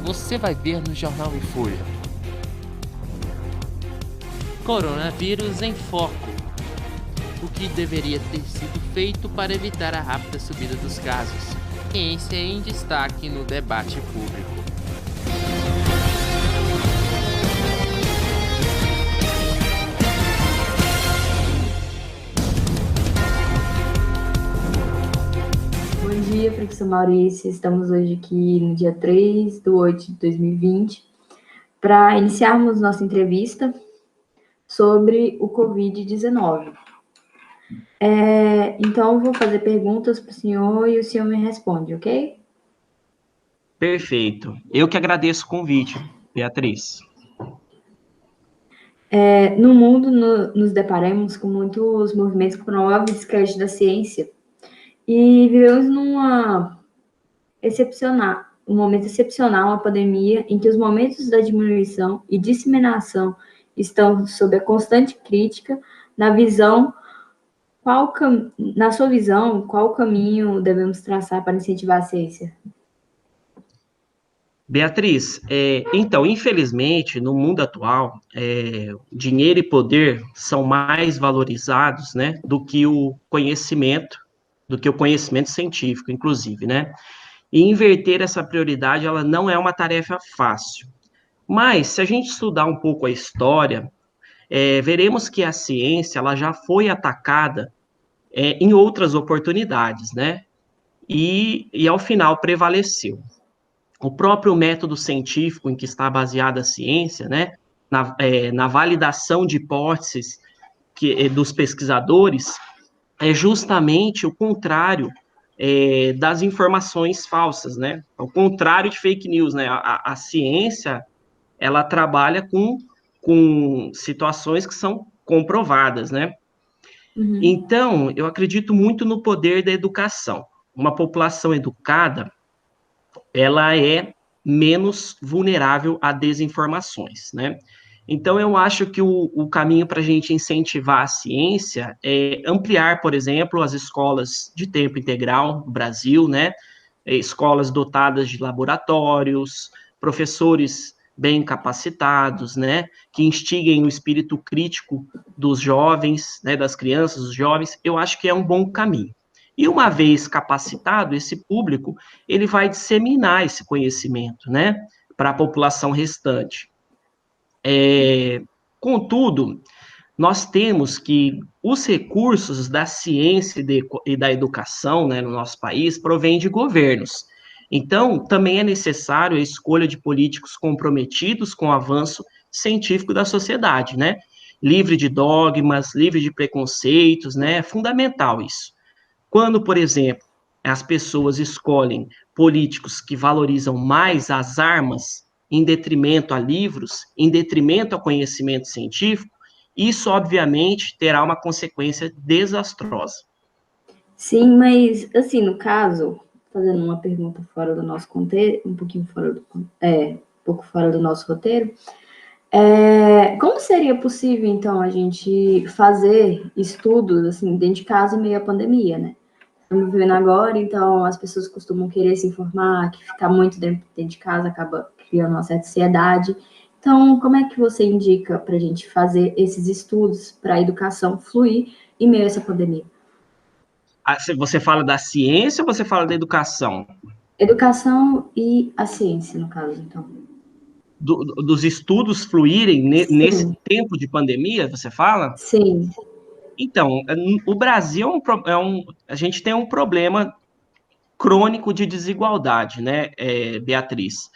você vai ver no Jornal em Folha. Coronavírus em foco. O que deveria ter sido feito para evitar a rápida subida dos casos? Ciência em destaque no debate público. Bom dia, professor Maurício. Estamos hoje aqui no dia 3/8/2020 para iniciarmos nossa entrevista sobre o Covid-19. Então, eu vou fazer perguntas para o senhor e o senhor me responde, ok? Perfeito. Eu que agradeço o convite, Beatriz. No mundo, nos deparamos com muitos movimentos que promovem o descrédito da ciência e vivemos um momento excepcional, uma pandemia, em que os momentos da diminuição e disseminação estão sob a constante crítica. Na sua visão, qual caminho devemos traçar para incentivar a ciência? Beatriz, então, infelizmente, no mundo atual, dinheiro e poder são mais valorizados, né, do que o conhecimento científico, inclusive, né? E inverter essa prioridade, ela não é uma tarefa fácil. Mas, se a gente estudar um pouco a história, veremos que a ciência, ela já foi atacada, em outras oportunidades, né? E ao final prevaleceu. O próprio método científico em que está baseada a ciência, né, na validação de hipóteses dos pesquisadores, é justamente o contrário das informações falsas, né? O contrário de fake news, né? A ciência, ela trabalha com situações que são comprovadas, né? Uhum. Então, eu acredito muito no poder da educação. Uma população educada, ela é menos vulnerável a desinformações, né? Então, eu acho que o caminho para a gente incentivar a ciência é ampliar, por exemplo, as escolas de tempo integral no Brasil, né? Escolas dotadas de laboratórios, professores bem capacitados, né? Que instiguem o espírito crítico dos jovens, né? Das crianças, dos jovens. Eu acho que é um bom caminho. E uma vez capacitado, esse público, ele vai disseminar esse conhecimento, né, para a população restante. Contudo, nós temos que os recursos da ciência e da educação, né, no nosso país provêm de governos. Então, também é necessário a escolha de políticos comprometidos com o avanço científico da sociedade, né? Livre de dogmas, livre de preconceitos, né? É fundamental isso. Quando, por exemplo, as pessoas escolhem políticos que valorizam mais as armas em detrimento a livros, em detrimento ao conhecimento científico, isso, obviamente, terá uma consequência desastrosa. Sim, mas, assim, no caso, fazendo uma pergunta fora do nosso contexto, um pouco fora do nosso roteiro, como seria possível, então, a gente fazer estudos, assim, dentro de casa em meio à pandemia, né? Estamos vivendo agora, então as pessoas costumam querer se informar, que ficar muito dentro de casa acaba criando uma certa ansiedade. Então, como é que você indica para a gente fazer esses estudos para a educação fluir em meio a essa pandemia? Você fala da ciência ou você fala da educação? Educação e a ciência, no caso, então. Dos estudos fluírem nesse Sim, tempo de pandemia, você fala? sim. Então, o Brasil a gente tem um problema crônico de desigualdade, né, Beatriz?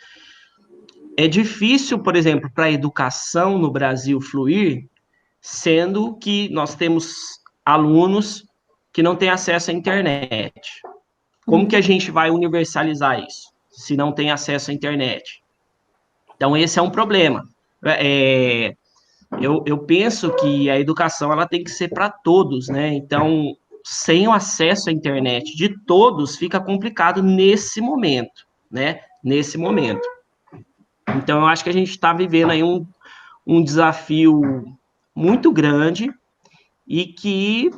É difícil, por exemplo, para a educação no Brasil fluir, sendo que nós temos alunos que não têm acesso à internet. Como que a Uhum. gente vai universalizar isso, se não tem acesso à internet? Então, esse é um problema. É, eu penso que a educação ela tem que ser para todos, né? Então, sem o acesso à internet de todos, fica complicado nesse momento, né? Nesse momento. Então, eu acho que a gente está vivendo aí um desafio muito grande e que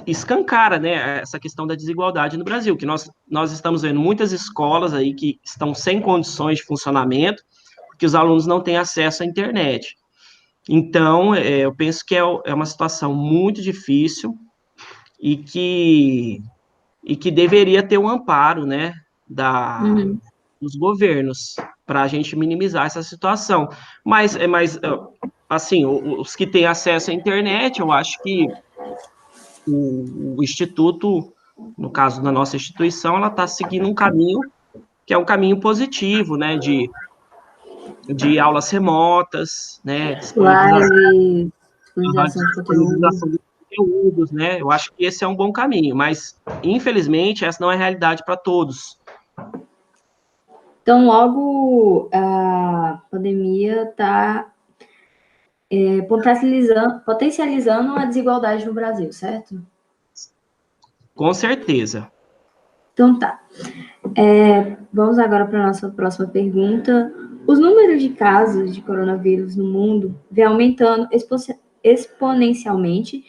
escancara, né, essa questão da desigualdade no Brasil, que nós estamos vendo muitas escolas aí que estão sem condições de funcionamento, porque os alunos não têm acesso à internet. Então, eu penso que é uma situação muito difícil e que deveria ter um amparo, né, Uhum. dos governos para a gente minimizar essa situação. Mas assim, os que têm acesso à internet, eu acho que o Instituto, no caso da nossa instituição, ela está seguindo um caminho que é um caminho positivo, né, de aulas remotas, né, Live, disponibilização de conteúdo. disponibilização de conteúdos, né, eu acho que esse é um bom caminho, mas, infelizmente, essa não é a realidade para todos. Então, logo a pandemia está potencializando a desigualdade no Brasil, certo? Com certeza. Então tá. Vamos agora para a nossa próxima pergunta. Os números de casos de coronavírus no mundo vem aumentando exponencialmente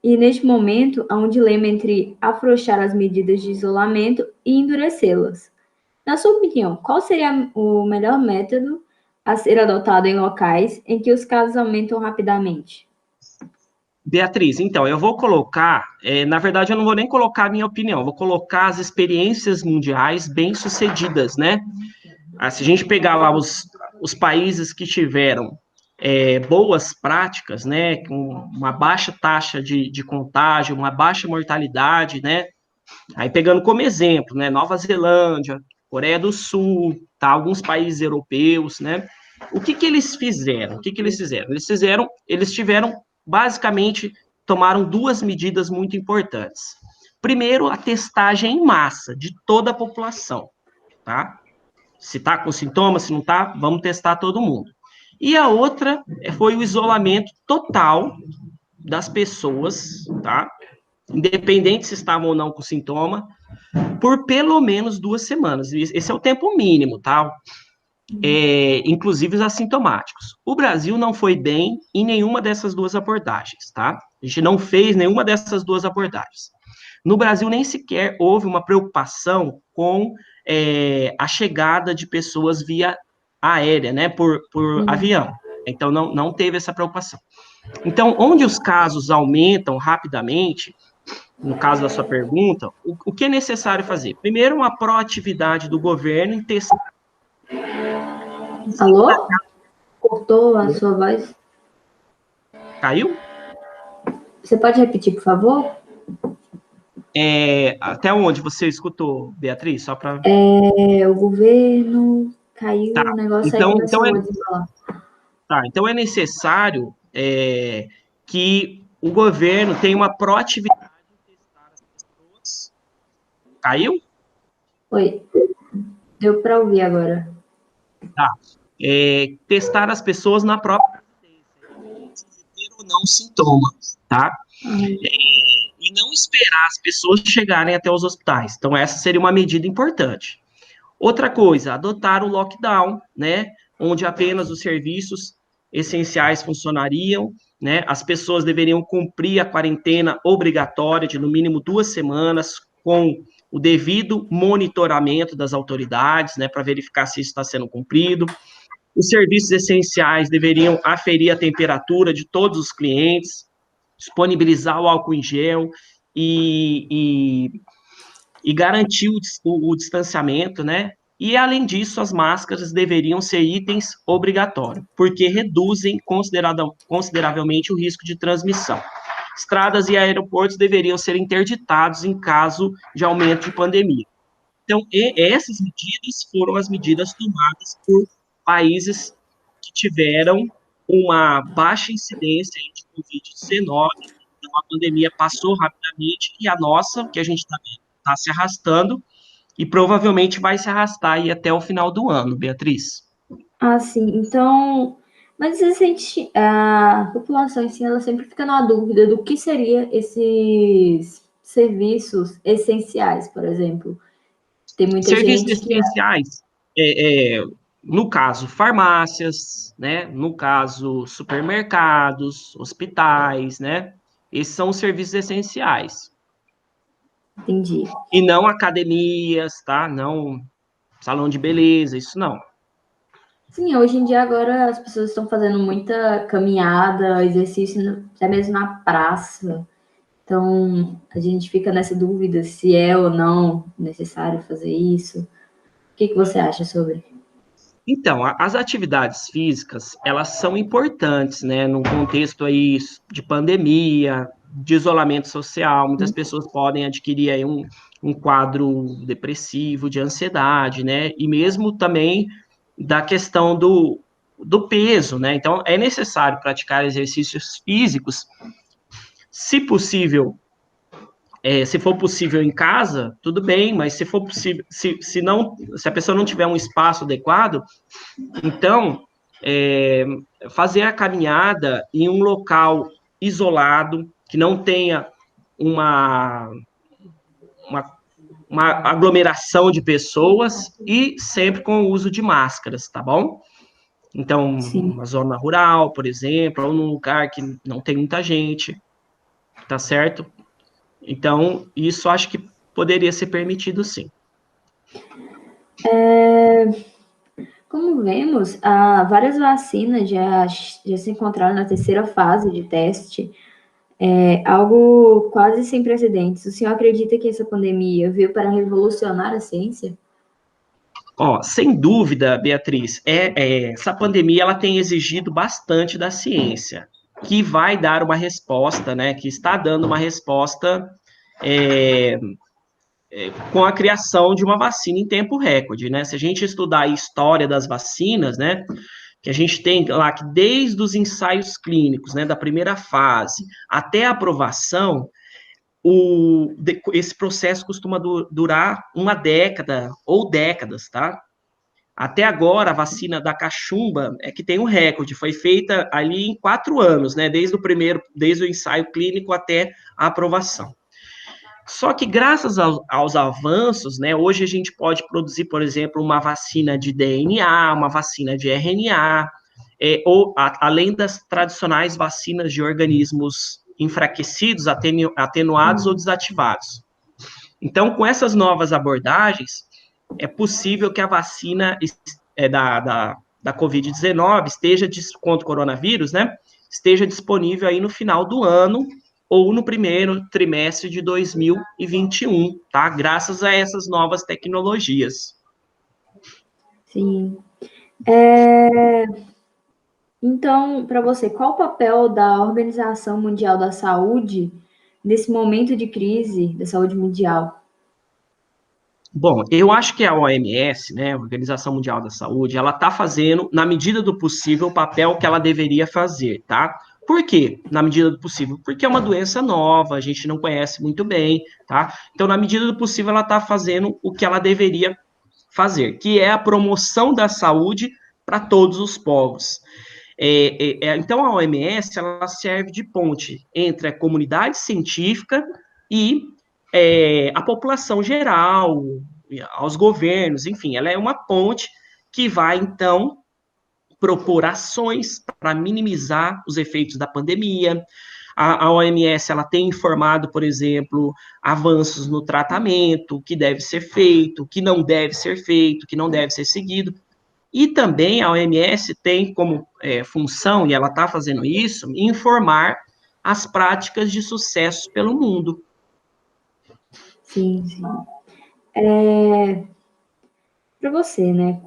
e, neste momento, há um dilema entre afrouxar as medidas de isolamento e endurecê-las. Na sua opinião, qual seria o melhor método a ser adotado em locais em que os casos aumentam rapidamente? Beatriz, então, eu vou colocar, na verdade, eu não vou nem colocar a minha opinião, vou colocar as experiências mundiais bem-sucedidas, né? Se a gente pegar lá os países que tiveram boas práticas, né, com uma baixa taxa de contágio, uma baixa mortalidade, né? Aí pegando como exemplo, né, Nova Zelândia, Coreia do Sul, tá, alguns países europeus, né? O que que eles fizeram? O que que eles fizeram? Eles tiveram, basicamente, tomaram duas medidas muito importantes. Primeiro, a testagem em massa de toda a população, tá? Se tá com sintomas, se não tá, vamos testar todo mundo. E a outra foi o isolamento total das pessoas, tá? Independente se estavam ou não com sintoma, por pelo menos 2 semanas. Esse é o tempo mínimo, tá? Inclusive os assintomáticos. O Brasil não foi bem em nenhuma dessas duas abordagens, tá? A gente não fez nenhuma dessas duas abordagens. No Brasil, nem sequer houve uma preocupação com a chegada de pessoas via aérea, né, por avião. Então, não teve essa preocupação. Então, onde os casos aumentam rapidamente, no caso da sua pergunta, o que é necessário fazer? Primeiro, uma proatividade do governo em testar. Alô? Cortou a sua voz? Caiu? Você pode repetir, por favor? Até onde você escutou, Beatriz? Só para. O governo caiu Tá. o negócio aí Então, começou a desenrolar. então é necessário que o governo tenha uma proatividade em testar as pessoas. Caiu? Oi, deu para ouvir agora. Tá. Testar as pessoas na própria residência, ter ou não sintomas, tá? E não esperar as pessoas chegarem até os hospitais. Então, essa seria uma medida importante. Outra coisa, adotar o lockdown, né? Onde apenas os serviços essenciais funcionariam, né? As pessoas deveriam cumprir a quarentena obrigatória de no mínimo 2 semanas, com o devido monitoramento das autoridades, né? Para verificar se isso está sendo cumprido. Os serviços essenciais deveriam aferir a temperatura de todos os clientes, disponibilizar o álcool em gel e garantir o distanciamento, né? E, além disso, as máscaras deveriam ser itens obrigatórios, porque reduzem consideravelmente o risco de transmissão. Estradas e aeroportos deveriam ser interditados em caso de aumento de pandemia. Então, essas medidas foram as medidas tomadas por países que tiveram uma baixa incidência de Covid-19, então a pandemia passou rapidamente, e a nossa, que a gente está vendo, está se arrastando, e provavelmente vai se arrastar aí até o final do ano, Beatriz. Ah, sim. Então, mas a população em si, ela sempre fica na dúvida do que seria esses serviços essenciais, por exemplo. Tem muita Serviços gente que essenciais, no caso, farmácias, né? No caso, supermercados, hospitais, né? Esses são os serviços essenciais. Entendi. E não academias, tá? Não salão de beleza, isso não. Sim, hoje em dia agora as pessoas estão fazendo muita caminhada, exercício, até mesmo na praça. Então, a gente fica nessa dúvida se é ou não necessário fazer isso. O que você acha sobre? Então, as atividades físicas, elas são importantes, né, num contexto aí de pandemia, de isolamento social, muitas pessoas podem adquirir aí um quadro depressivo, de ansiedade, né, e mesmo também da questão do peso, né, então é necessário praticar exercícios físicos, se possível, se for possível em casa, tudo bem, mas se for possível, se a pessoa não tiver um espaço adequado, então, fazer a caminhada em um local isolado, que não tenha uma, uma, uma aglomeração de pessoas e sempre com o uso de máscaras, tá bom? Então, Sim. uma zona rural, por exemplo, ou num lugar que não tem muita gente, tá certo? Então, isso acho que poderia ser permitido, sim. Como vemos, há várias vacinas já se encontraram na terceira fase de teste, algo quase sem precedentes. O senhor acredita que essa pandemia veio para revolucionar a ciência? Ó, sem dúvida, Beatriz, essa pandemia ela tem exigido bastante da ciência, que vai dar uma resposta, né? Que está dando uma resposta é, com a criação de uma vacina em tempo recorde, né? Se a gente estudar a história das vacinas, né? Que a gente tem lá que desde os ensaios clínicos, né? Da primeira fase até a aprovação, esse processo costuma durar uma década ou décadas, tá? Até agora, a vacina da cachumba é que tem um recorde, foi feita ali em 4 anos, né? Desde o ensaio clínico até a aprovação. Só que graças aos avanços, né, hoje a gente pode produzir, por exemplo, uma vacina de DNA, uma vacina de RNA, além das tradicionais vacinas de organismos enfraquecidos, atenuados ou desativados. Então, com essas novas abordagens, é possível que a vacina da Covid-19 contra o coronavírus, né, esteja disponível aí no final do ano ou no primeiro trimestre de 2021, tá? Graças a essas novas tecnologias. Sim. Então, para você, qual o papel da Organização Mundial da Saúde nesse momento de crise da saúde mundial? Bom, eu acho que a OMS, né, a Organização Mundial da Saúde, ela está fazendo, na medida do possível, o papel que ela deveria fazer, tá? Por quê? Na medida do possível? Porque é uma doença nova, a gente não conhece muito bem, tá? Então, na medida do possível, ela está fazendo o que ela deveria fazer, que é a promoção da saúde para todos os povos. Então, a OMS, ela serve de ponte entre a comunidade científica e a população geral, aos governos, enfim, ela é uma ponte que vai, então, propor ações para minimizar os efeitos da pandemia. A OMS ela tem informado, por exemplo, avanços no tratamento, o que deve ser feito, o que não deve ser feito, o que não deve ser seguido. E também a OMS tem como função, e ela está fazendo isso, informar as práticas de sucesso pelo mundo. Sim, sim. Para você, né?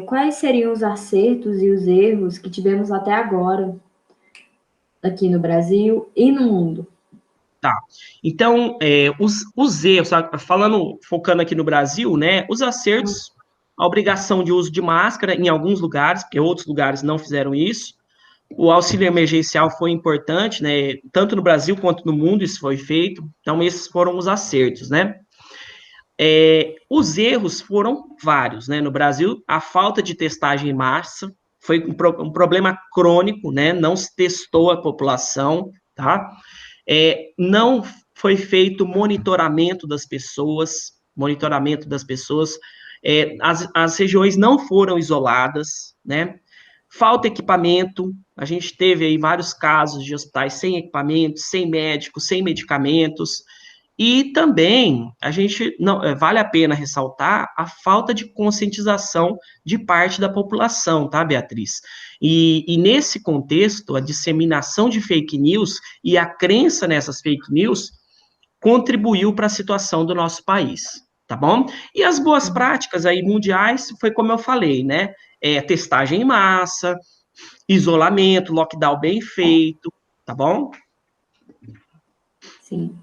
Quais seriam os acertos e os erros que tivemos até agora aqui no Brasil e no mundo? Tá. Então, os erros, focando aqui no Brasil, né? Os acertos, a obrigação de uso de máscara em alguns lugares, porque outros lugares não fizeram isso. O auxílio emergencial foi importante, né? Tanto no Brasil quanto no mundo isso foi feito. Então, esses foram os acertos, né? Os erros foram vários, né? No Brasil, a falta de testagem em massa foi um problema crônico, né? Não se testou a população, tá? Não foi feito monitoramento das pessoas, as regiões não foram isoladas, né? Falta equipamento, a gente teve aí vários casos de hospitais sem equipamentos, sem médicos, sem medicamentos, e também a gente não vale a pena ressaltar a falta de conscientização de parte da população, tá, Beatriz? E nesse contexto, a disseminação de fake news e a crença nessas fake news contribuiu para a situação do nosso país, tá bom? E as boas práticas aí mundiais foi como eu falei, né? Testagem em massa, isolamento, lockdown bem feito, tá bom? Sim.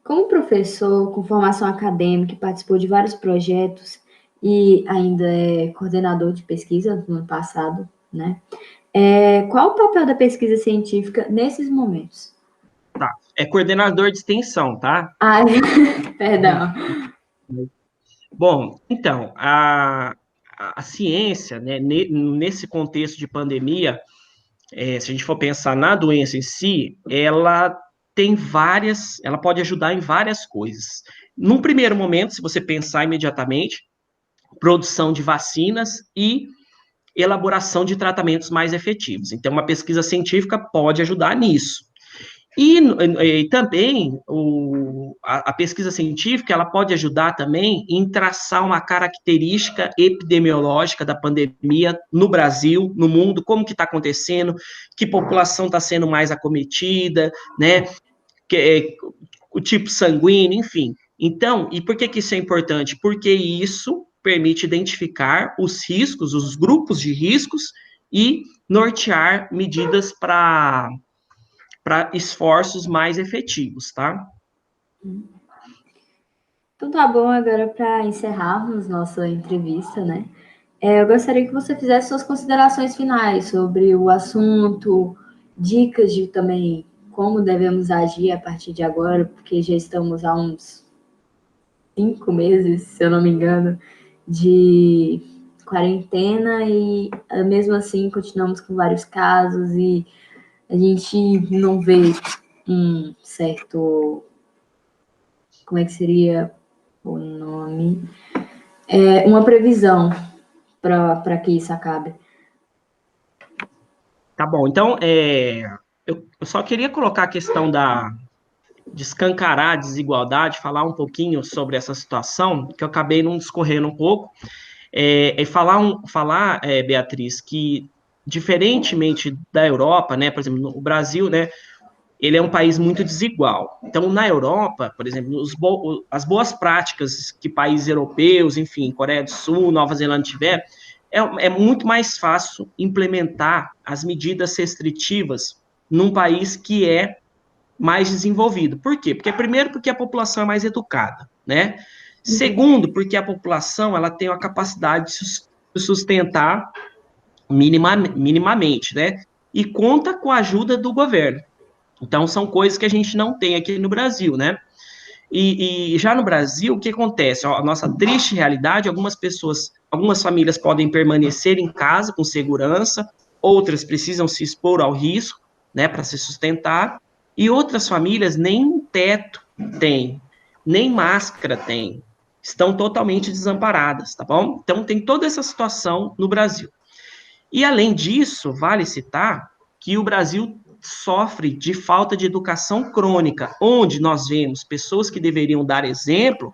Como professor com formação acadêmica que participou de vários projetos e ainda é coordenador de pesquisa no ano passado, né? Qual o papel da pesquisa científica nesses momentos? Tá. É coordenador de extensão, tá? Ah, perdão. Bom, então, a ciência, né, nesse contexto de pandemia, se a gente for pensar na doença em si, ela pode ajudar em várias coisas. Num primeiro momento, se você pensar imediatamente, produção de vacinas e elaboração de tratamentos mais efetivos. Então, uma pesquisa científica pode ajudar nisso. E também a pesquisa científica ela pode ajudar também em traçar uma característica epidemiológica da pandemia no Brasil, no mundo, como que está acontecendo, que população está sendo mais acometida, né? O tipo sanguíneo, enfim. Então, e por que isso é importante? Porque isso permite identificar os riscos, os grupos de riscos e nortear medidas para esforços mais efetivos, tá? Então tá bom, agora para encerrarmos nossa entrevista, né? Eu gostaria que você fizesse suas considerações finais sobre o assunto, dicas de também como devemos agir a partir de agora, porque já estamos há uns 5 meses, se eu não me engano, de quarentena e mesmo assim continuamos com vários casos e a gente não vê um certo, como é que seria o nome? Uma previsão para que isso acabe. Tá bom, então, eu só queria colocar a questão de escancarar a desigualdade, falar um pouquinho sobre essa situação, que eu acabei não discorrendo um pouco, falar, Beatriz, que diferentemente da Europa, né, por exemplo, o Brasil, né, ele é um país muito desigual. Então, na Europa, por exemplo, as boas práticas que países europeus, enfim, Coreia do Sul, Nova Zelândia tiver, é muito mais fácil implementar as medidas restritivas num país que é mais desenvolvido. Por quê? Primeiro, porque a população é mais educada, né? Segundo, porque a população ela tem a capacidade de se sustentar minimamente, né? E conta com a ajuda do governo. Então, são coisas que a gente não tem aqui no Brasil, né? E já no Brasil, o que acontece? A nossa triste realidade, algumas famílias podem permanecer em casa com segurança, outras precisam se expor ao risco, né, para se sustentar, e outras famílias nem teto têm, nem máscara têm, estão totalmente desamparadas, tá bom? Então, tem toda essa situação no Brasil. E, além disso, vale citar que o Brasil sofre de falta de educação crônica, onde nós vemos pessoas que deveriam dar exemplo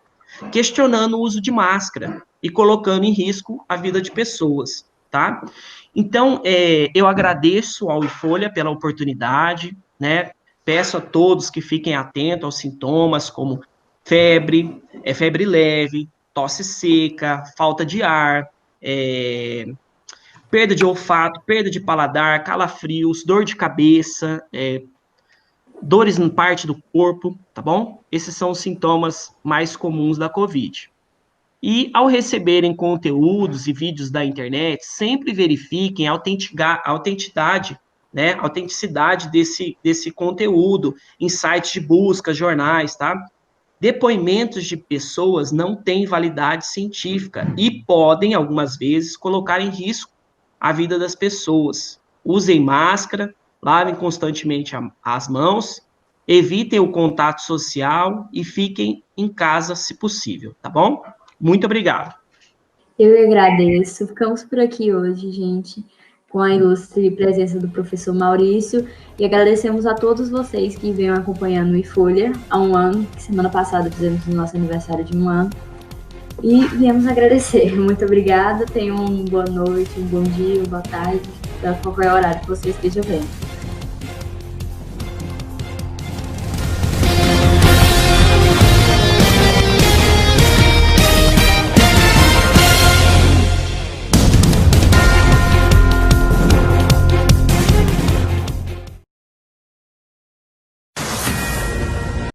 questionando o uso de máscara e colocando em risco a vida de pessoas, tá? Então, eu agradeço ao Folha pela oportunidade, né? Peço a todos que fiquem atentos aos sintomas como febre leve, tosse seca, falta de ar, perda de olfato, perda de paladar, calafrios, dor de cabeça, dores em parte do corpo, tá bom? Esses são os sintomas mais comuns da COVID. E ao receberem conteúdos e vídeos da internet, sempre verifiquem a autenticidade, né? A autenticidade desse conteúdo em sites de busca, jornais, tá? Depoimentos de pessoas não têm validade científica e podem, algumas vezes, colocar em risco a vida das pessoas. Usem máscara, lavem constantemente as mãos, evitem o contato social e fiquem em casa se possível, tá bom? Muito obrigado. Eu agradeço. Ficamos por aqui hoje, gente, com a ilustre presença do professor Maurício, e agradecemos a todos vocês que vêm acompanhando o IFolha há um ano, que semana passada fizemos o nosso aniversário de um ano, e viemos agradecer. Muito obrigada, tenham uma boa noite, um bom dia, uma boa tarde, para qualquer horário que você esteja vendo.